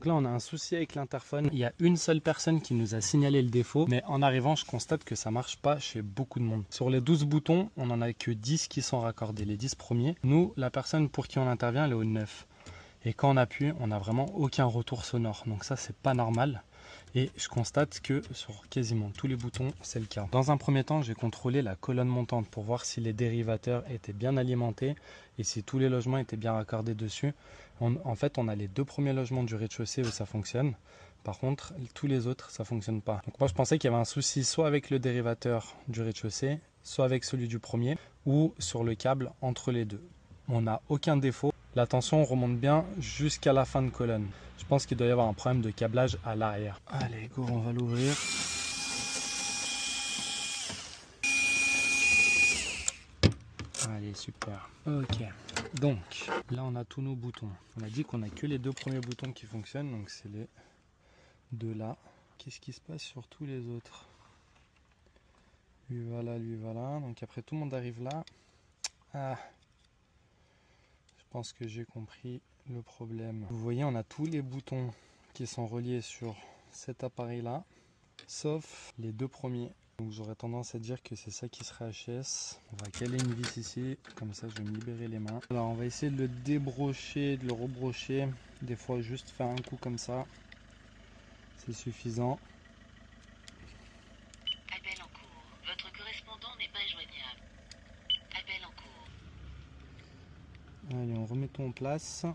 là on a un souci avec l'interphone. Il y a une seule personne qui nous a signalé le défaut, mais en arrivant je constate que ça marche pas chez beaucoup de monde. Sur les 12 boutons, on en a que 10 qui sont raccordés, les 10 premiers. Nous, la personne pour qui on intervient, elle est au 9. Et quand on appuie, on n'a vraiment aucun retour sonore. Donc ça, c'est pas normal. Et je constate que sur quasiment tous les boutons, c'est le cas. Dans un premier temps, j'ai contrôlé la colonne montante pour voir si les dérivateurs étaient bien alimentés et si tous les logements étaient bien raccordés dessus. En fait, on a les deux premiers logements du rez-de-chaussée où ça fonctionne. Par contre, tous les autres, ça ne fonctionne pas. Donc moi, je pensais qu'il y avait un souci soit avec le dérivateur du rez-de-chaussée, soit avec celui du premier, ou sur le câble entre les deux. On n'a aucun défaut. La tension remonte bien jusqu'à la fin de colonne. Je pense qu'il doit y avoir un problème de câblage à l'arrière. Allez, go, on va l'ouvrir. Allez, super. Ok, donc là on a tous nos boutons. On a dit qu'on a que les deux premiers boutons qui fonctionnent, donc c'est les deux là. Qu'est-ce qui se passe sur tous les autres? Lui voilà, lui voilà. Donc après tout le monde arrive là. Ah, je pense que j'ai compris le problème. Vous voyez, on a tous les boutons qui sont reliés sur cet appareil là, sauf les deux premiers. Donc j'aurais tendance à dire que c'est ça qui serait HS. On va caler une vis ici, comme ça je vais me libérer les mains. Alors on va essayer de le débrocher, de le rebrocher. Des fois juste faire un coup comme ça, c'est suffisant. Appel en cours. Votre correspondant n'est pas joignable. Appel en cours. Allez, on remet tout en place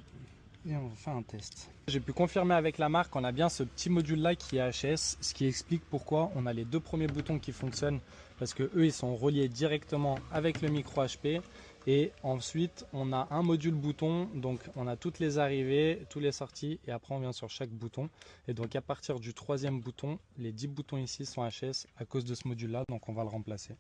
et on va faire un test. J'ai pu confirmer avec la marque qu'on a bien ce petit module là qui est HS, ce qui explique pourquoi on a les deux premiers boutons qui fonctionnent, parce que eux ils sont reliés directement avec le micro HP, et ensuite on a un module bouton, donc on a toutes les arrivées, toutes les sorties, et après on vient sur chaque bouton. Et donc à partir du troisième bouton, les 10 boutons ici sont HS à cause de ce module là, donc on va le remplacer.